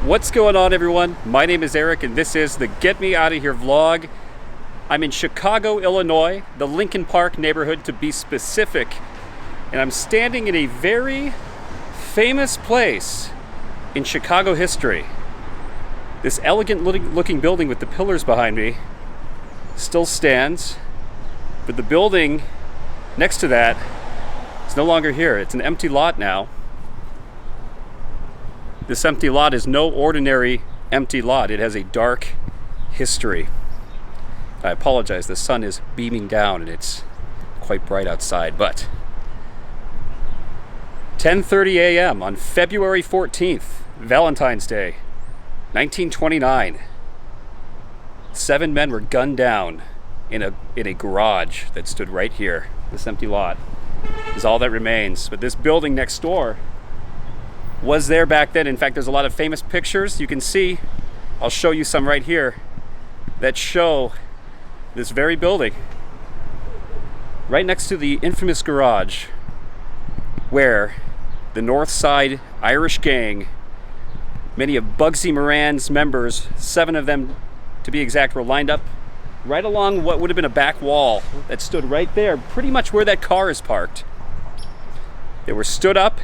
What's going on, everyone? My name is Eric and this is the Get Me Out of Here vlog. I'm in Chicago, Illinois, the Lincoln Park neighborhood to be specific, and I'm standing in a very famous place in Chicago history. This elegant looking building with the pillars behind me still stands, but the building next to that is no longer here. It's an empty lot now. This empty lot is no ordinary empty lot. It has a dark history. I apologize, the sun is beaming down and it's quite bright outside, but 10:30 a.m. on February 14th, Valentine's Day, 1929. 7 men were gunned down in a garage that stood right here. This empty lot is all that remains. But this building next door was there back then. In fact, there's a lot of famous pictures you can see. I'll show you some right here that show this very building right next to the infamous garage where the Northside Irish gang, many of Bugsy Moran's members, 7 of them to be exact, were lined up right along what would have been a back wall that stood right there, pretty much where that car is parked. They were stood up,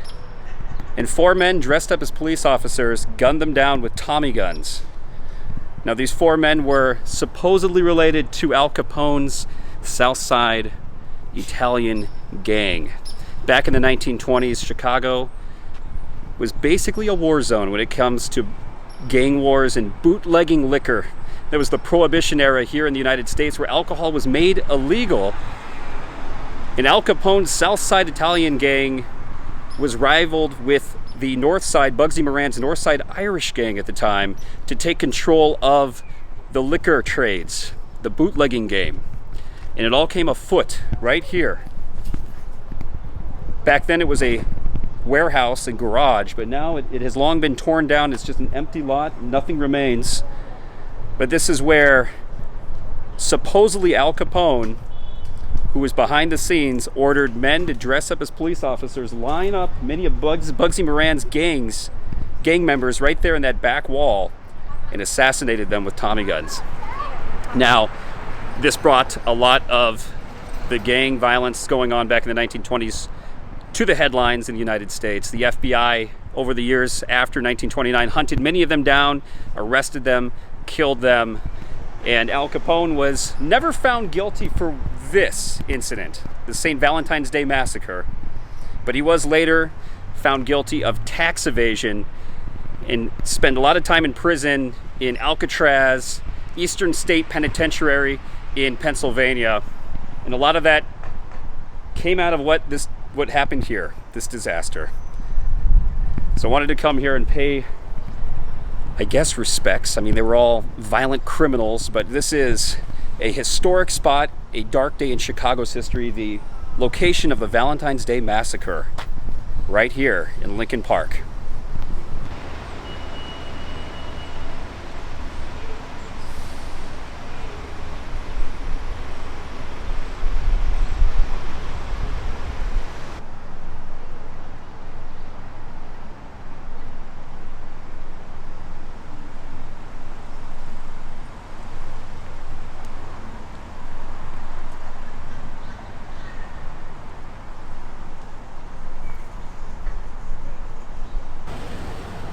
and 4 men dressed up as police officers gunned them down with Tommy guns. Now, these 4 men were supposedly related to Al Capone's Southside Italian gang. Back in the 1920s, Chicago was basically a war zone when it comes to gang wars and bootlegging liquor. There was the Prohibition era here in the United States where alcohol was made illegal. And Al Capone's Southside Italian gang was rivaled with the Northside, Bugsy Moran's Northside Irish gang at the time, to take control of the liquor trades, the bootlegging game. And it all came afoot right here. Back then it was a warehouse and garage, but now it has long been torn down. It's just an empty lot, nothing remains. But this is where supposedly Al Capone, who was behind the scenes, ordered men to dress up as police officers, line up many of Bugsy Moran's gang members right there in that back wall, and assassinated them with Tommy guns. Now, this brought a lot of the gang violence going on back in the 1920s to the headlines in the United States. The FBI, over the years after 1929, hunted many of them down, arrested them, killed them, and Al Capone was never found guilty for this incident, the St. Valentines Day Massacre, but he was later found guilty of tax evasion and spent a lot of time in prison in Alcatraz, Eastern State Penitentiary in Pennsylvania, and a lot of that came out of what happened here, this disaster. So I wanted to come here and pay, I guess, respects. I mean, they were all violent criminals, but this is a historic spot, a dark day in Chicago's history, the location of the Valentine's Day Massacre, right here in Lincoln Park.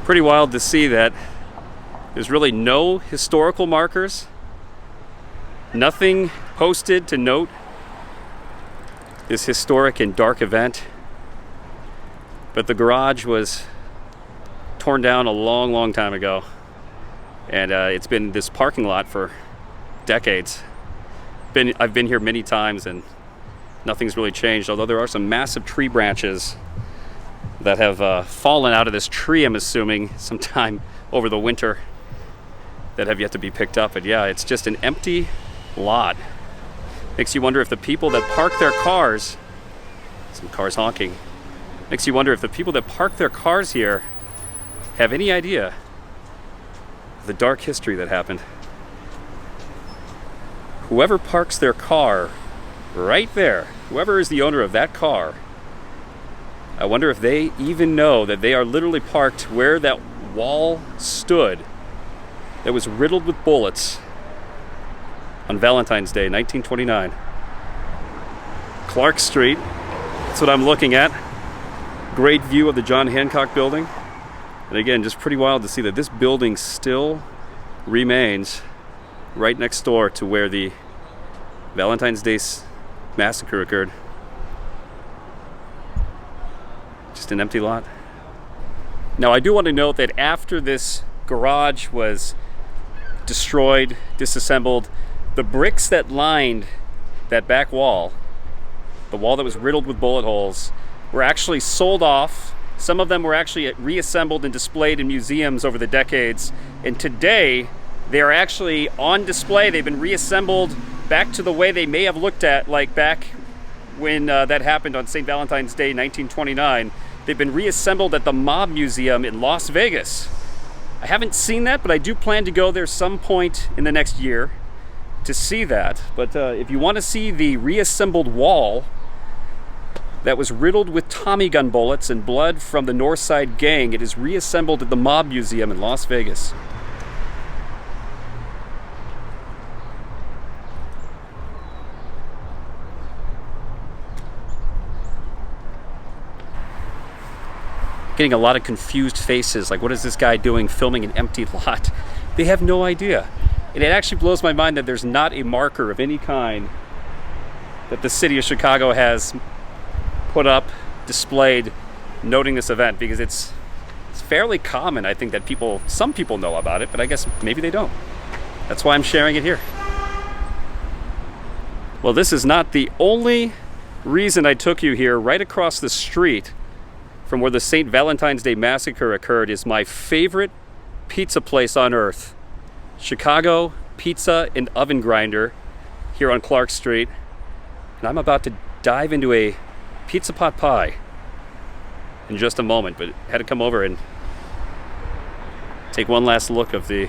Pretty wild to see that there's really no historical markers, nothing posted to note this historic and dark event. But the garage was torn down a long time ago, and it's been this parking lot for decades. I've been here many times and nothing's really changed, although there are some massive tree branches that have fallen out of this tree, I'm assuming, sometime over the winter, that have yet to be picked up. But yeah, it's just an empty lot. Makes you wonder if the people that park their cars, some cars honking, makes you wonder if the people that park their cars here have any idea of the dark history that happened. Whoever parks their car right there, whoever is the owner of that car, I wonder if they even know that they are literally parked where that wall stood that was riddled with bullets on Valentine's Day, 1929. Clark Street, that's what I'm looking at. Great view of the John Hancock building. And again, just pretty wild to see that this building still remains right next door to where the Valentine's Day Massacre occurred. Just an empty lot. Now, I do want to note that after this garage was destroyed, disassembled, the bricks that lined that back wall, the wall that was riddled with bullet holes, were actually sold off. Some of them were actually reassembled and displayed in museums over the decades. And today, they are actually on display. They've been reassembled back to the way they may have looked at, like back when that happened on St. Valentine's Day, 1929. They've been reassembled at the Mob Museum in Las Vegas. I haven't seen that, but I do plan to go there some point in the next year to see that. But if you want to see the reassembled wall that was riddled with Tommy gun bullets and blood from the Northside gang, it is reassembled at the Mob Museum in Las Vegas. Getting a lot of confused faces, like what is this guy doing filming an empty lot? They have no idea. And it actually blows my mind that there's not a marker of any kind that the city of Chicago has put up, displayed, noting this event, because it's fairly common, I think, that some people know about it, but I guess maybe they don't. That's why I'm sharing it here. Well, this is not the only reason I took you here. Right across the street from where the St. Valentine's Day Massacre occurred is my favorite pizza place on earth. Chicago Pizza and Oven Grinder here on Clark Street. And I'm about to dive into a pizza pot pie in just a moment, but had to come over and take one last look of the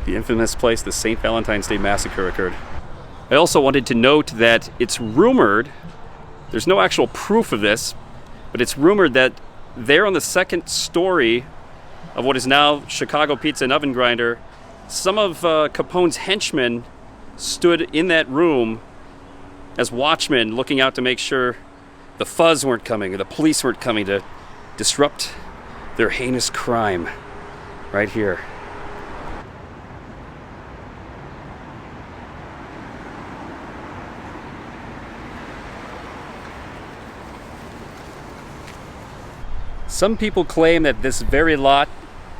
infamous place the St. Valentine's Day Massacre occurred. I also wanted to note that it's rumored, there's no actual proof of this, but it's rumored that there on the second story of what is now Chicago Pizza and Oven Grinder, some of Capone's henchmen stood in that room as watchmen looking out to make sure the fuzz weren't coming or the police weren't coming to disrupt their heinous crime right here. Some people claim that this very lot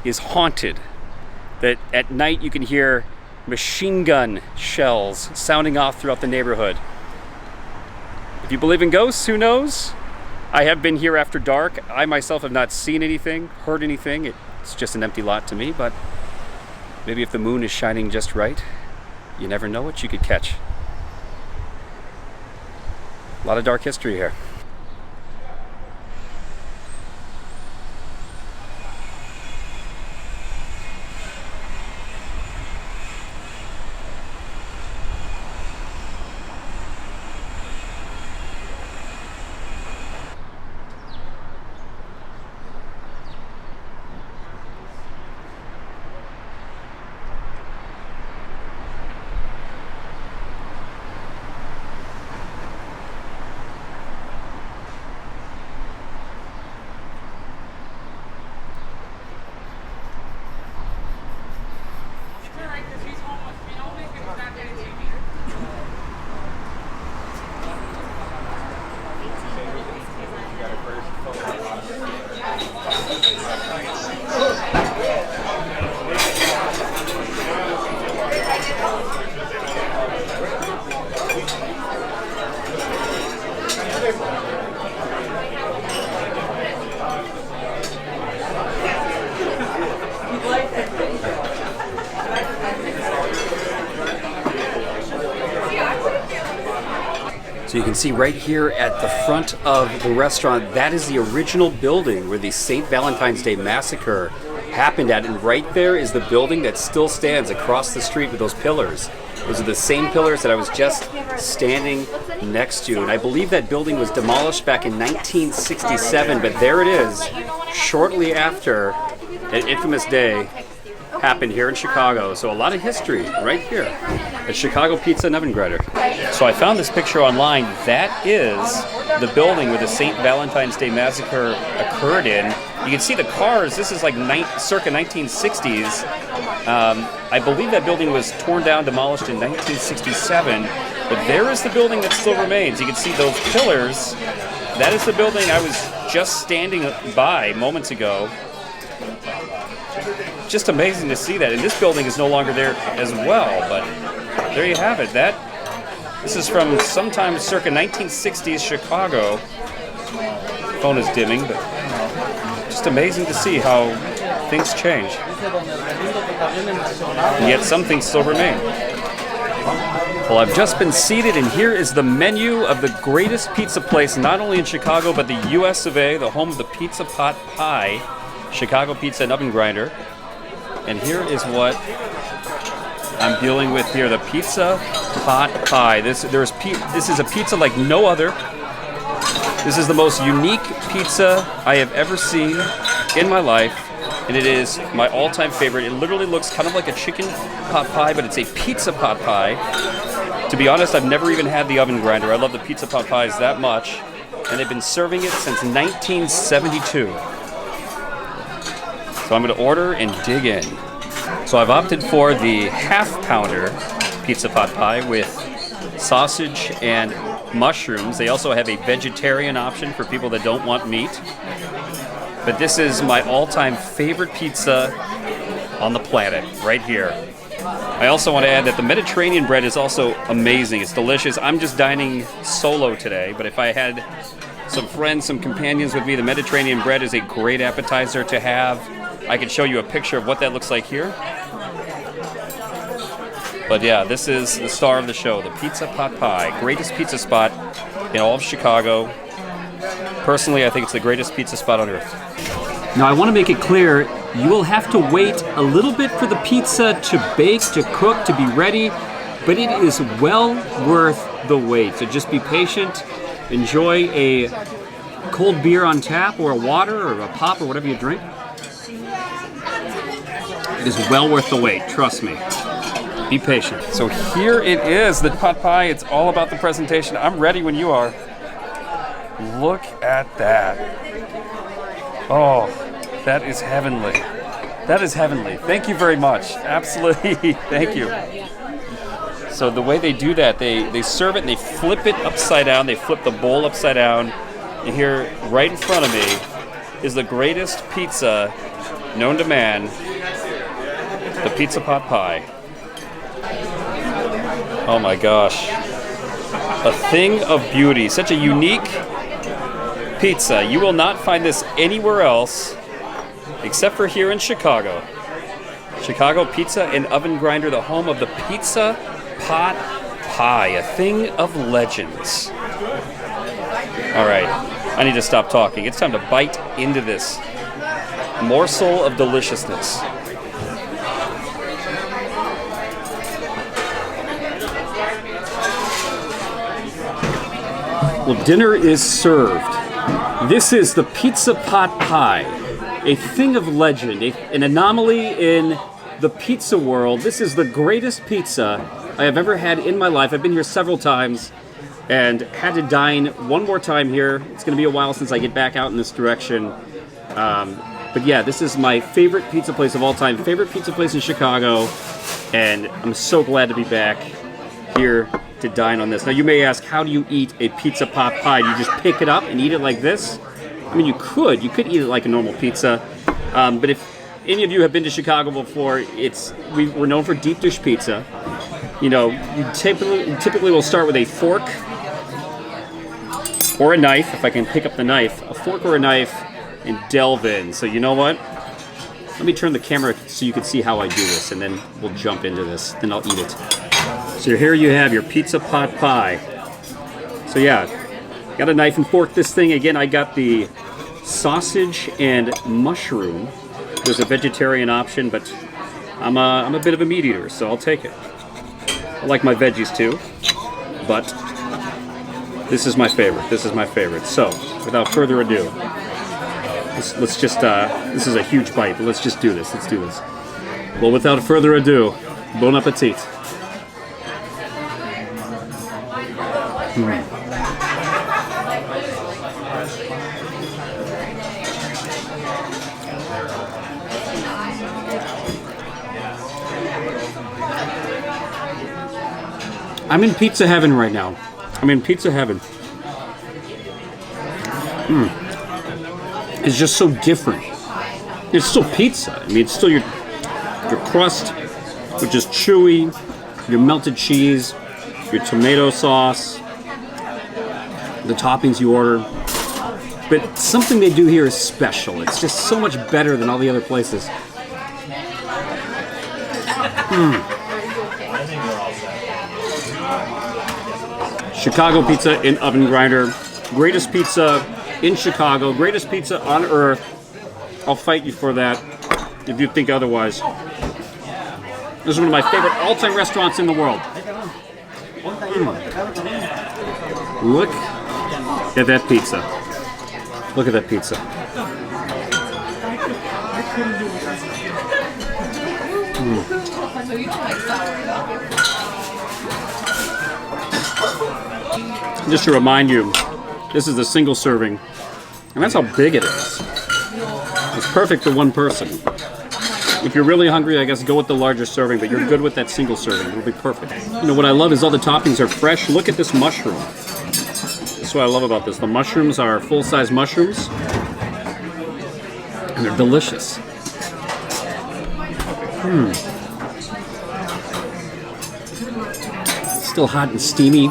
is haunted, that at night you can hear machine gun shells sounding off throughout the neighborhood. If you believe in ghosts, who knows? I have been here after dark. I myself have not seen anything, heard anything. It's just an empty lot to me, but maybe if the moon is shining just right, you never know what you could catch. A lot of dark history here. So you can see right here at the front of the restaurant, that is the original building where the St. Valentine's Day Massacre happened at. And right there is the building that still stands across the street with those pillars. Those are the same pillars that I was just standing next to. And I believe that building was demolished back in 1967, but there it is, shortly after an infamous day happened here in Chicago. So a lot of history right here at Chicago Pizza and Oven Grinder. So I found this picture online. That is the building where the St. Valentine's Day Massacre occurred in. You can see the cars. This is like circa 1960s. I believe that building was torn down, demolished in 1967. But there is the building that still remains. You can see those pillars. That is the building I was just standing by moments ago. Just amazing to see that. And this building is no longer there as well, but there you have it. This is from sometime circa 1960s Chicago. Phone is dimming, but just amazing to see how things change. And yet some things still remain. Well, I've just been seated, and here is the menu of the greatest pizza place, not only in Chicago, but the US of A, the home of the Pizza Pot Pie, Chicago Pizza and Oven Grinder. And here is what I'm dealing with here, the Pizza Pot Pie. This is a pizza like no other. This is the most unique pizza I have ever seen in my life, and it is my all-time favorite. It literally looks kind of like a chicken pot pie, but it's a pizza pot pie. To be honest, I've never even had the oven grinder. I love the pizza pot pies that much, and they've been serving it since 1972. So I'm going to order and dig in. So I've opted for the half-pounder pizza pot pie with sausage and mushrooms. They also have a vegetarian option for people that don't want meat. But this is my all-time favorite pizza on the planet, right here. I also want to add that the Mediterranean bread is also amazing. It's delicious. I'm just dining solo today, but if I had some friends, some companions with me, the Mediterranean bread is a great appetizer to have. I can show you a picture of what that looks like here. But yeah, this is the star of the show, the Pizza Pot Pie. Greatest pizza spot in all of Chicago. Personally, I think it's the greatest pizza spot on earth. Now, I want to make it clear, you will have to wait a little bit for the pizza to bake, to cook, to be ready, but it is well worth the wait. So just be patient, enjoy a cold beer on tap, or a water, or a pop, or whatever you drink. It is well worth the wait, trust me. Be patient. So here it is, the pot pie. It's all about the presentation. I'm ready when you are. Look at that. Oh, that is heavenly. That is heavenly. Thank you very much. Absolutely. Thank you. So the way they do that, they serve it and they flip it upside down. They flip the bowl upside down. And here, right in front of me, is the greatest pizza known to man, the Pizza Pot Pie. Oh my gosh. A thing of beauty. Such a unique pizza. You will not find this anywhere else except for here in Chicago. Chicago Pizza and Oven Grinder, the home of the Pizza Pot Pie. A thing of legends. All right. I need to stop talking. It's time to bite into this morsel of deliciousness. Well, dinner is served. This is the Pizza Pot Pie, a thing of legend, an anomaly in the pizza world. This is the greatest pizza I have ever had in my life. I've been here several times and had to dine one more time here. It's going to be a while since I get back out in this direction. But yeah, this is my favorite pizza place of all time, favorite pizza place in Chicago, and I'm so glad to be back here to dine on this. Now you may ask, how do you eat a pizza pot pie? Do you just pick it up and eat it like this? I mean, you could eat it like a normal pizza, but if any of you have been to Chicago before, we're known for deep dish pizza. You know, you typically will start with a fork or a knife, if I can pick up the knife, a fork or a knife, and delve in. So you know what? Let me turn the camera so you can see how I do this, and then we'll jump into this. Then I'll eat it. So here you have your Pizza Pot Pie. So yeah, got a knife and fork this thing. Again, I got the sausage and mushroom. There's a vegetarian option, but I'm a bit of a meat eater, so I'll take it. I like my veggies too, but this is my favorite. This is my favorite. So, without further ado, Let's just, this is a huge bite, but let's just do this. Let's do this. Well, without further ado, bon appetit. I'm in pizza heaven right now. I'm in pizza heaven. It's just so different. It's still pizza. I mean, it's still your crust, which is chewy, your melted cheese, your tomato sauce, the toppings you order. But something they do here is special. It's just so much better than all the other places. Chicago pizza in oven grinder. Greatest pizza in Chicago. Greatest pizza on earth. I'll fight you for that if you think otherwise. This is one of my favorite all-time restaurants in the world. Look at that pizza. Look at that pizza. Just to remind you, this is a single serving, and that's how big it is. It's perfect for one person. If you're really hungry, I guess go with the larger serving, but you're good with that single serving. It'll be perfect. You know, what I love is all the toppings are fresh. Look at this mushroom. That's what I love about this. The mushrooms are full-size mushrooms, and they're delicious. Still hot and steamy.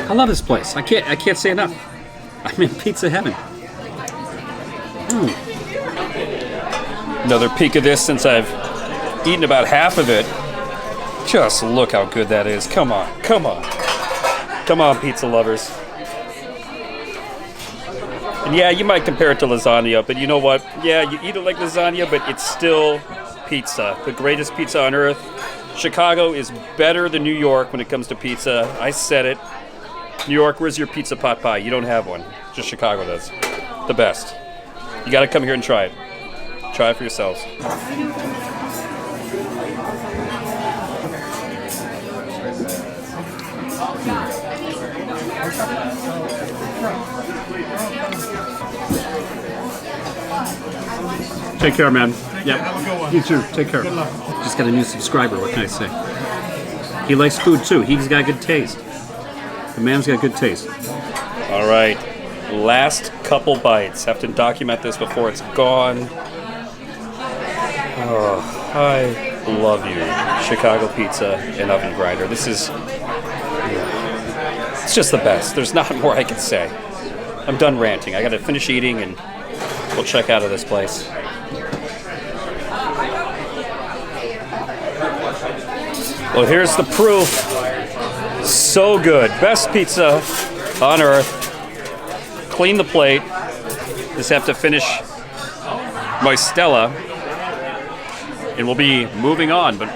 I love this place. I can't say enough. I'm in pizza heaven. Another peek of this since I've eaten about half of it. Just look how good that is. Come on, come on. Come on, pizza lovers. And yeah, you might compare it to lasagna, but you know what? Yeah, you eat it like lasagna, but it's still pizza. The greatest pizza on earth. Chicago is better than New York when it comes to pizza. I said it. New York, where's your pizza pot pie? You don't have one. Just Chicago does. The best. You gotta come here and try it. Try it for yourselves. Take care, man. Yeah. You too. Take care. Just got a new subscriber. What can I say? He likes food too. He's got good taste. The man's got good taste. All right. Last couple bites. Have to document this before it's gone. Oh, I love you. Chicago pizza and oven grinder. This is... it's just the best. There's not more I can say. I'm done ranting. I gotta finish eating and we'll check out of this place. Well, here's the proof. So good. Best pizza on earth. Clean the plate. Just have to finish my Stella. And we'll be moving on. But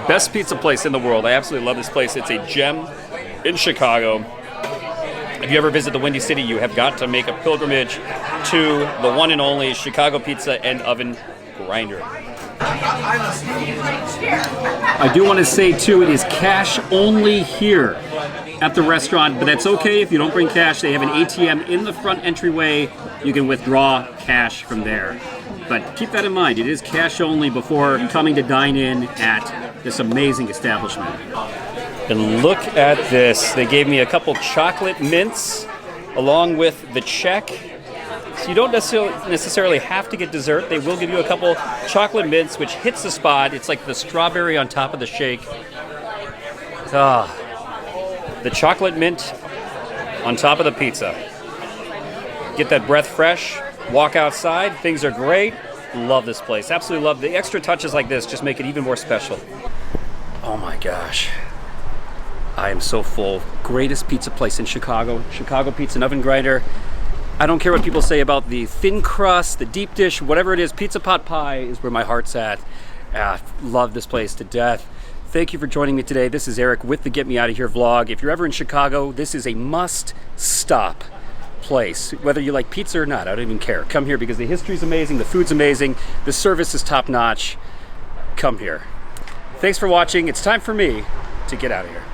best pizza place in the world. I absolutely love this place. It's a gem in Chicago. If you ever visit the Windy City, you have got to make a pilgrimage to the one and only Chicago Pizza and Oven Grinder. I do want to say, too, it is cash only here at the restaurant, but that's okay if you don't bring cash. They have an ATM in the front entryway. You can withdraw cash from there. But keep that in mind. It is cash only before coming to dine in at this amazing establishment. And look at this. They gave me a couple chocolate mints along with the check. So you don't necessarily have to get dessert. They will give you a couple chocolate mints, which hits the spot. It's like the strawberry on top of the shake. The chocolate mint on top of the pizza. Get that breath fresh. Walk outside. Things are great. Love this place. Absolutely love the extra touches like this. Just make it even more special. Oh my gosh. I am so full. Greatest pizza place in Chicago. Chicago Pizza and Oven Grinder. I don't care what people say about the thin crust, the deep dish, whatever it is. Pizza pot pie is where my heart's at. Love this place to death. Thank you for joining me today. This is Eric with the Get Me Out of Here vlog. If you're ever in Chicago, this is a must stop. place. Whether you like pizza or not, I don't even care. Come here because the history's amazing, the food's amazing, the service is top-notch. Come here. Thanks for watching. It's time for me to get out of here.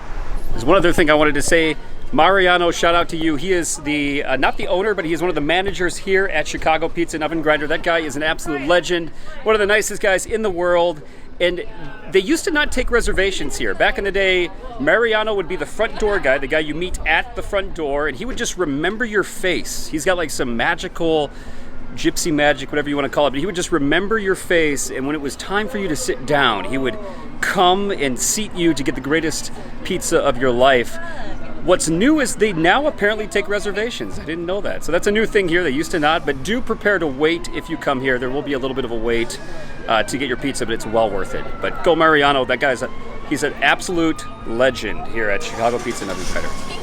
There's one other thing I wanted to say. Mariano, shout out to you. He is the, not the owner, but he is one of the managers here at Chicago Pizza and Oven Grinder. That guy is an absolute legend. One of the nicest guys in the world. And they used to not take reservations here. Back in the day, Mariano would be the front door guy, the guy you meet at the front door, and he would just remember your face. He's got like some magical, gypsy magic, whatever you want to call it, but he would just remember your face, and when it was time for you to sit down, he would come and seat you to get the greatest pizza of your life. What's new is they now apparently take reservations. I didn't know that. So that's a new thing here. They used to not, but do prepare to wait if you come here. There will be a little bit of a wait to get your pizza, but it's well worth it. But go Mariano, that guy's he's an absolute legend here at Chicago Pizza and Oven Grinder.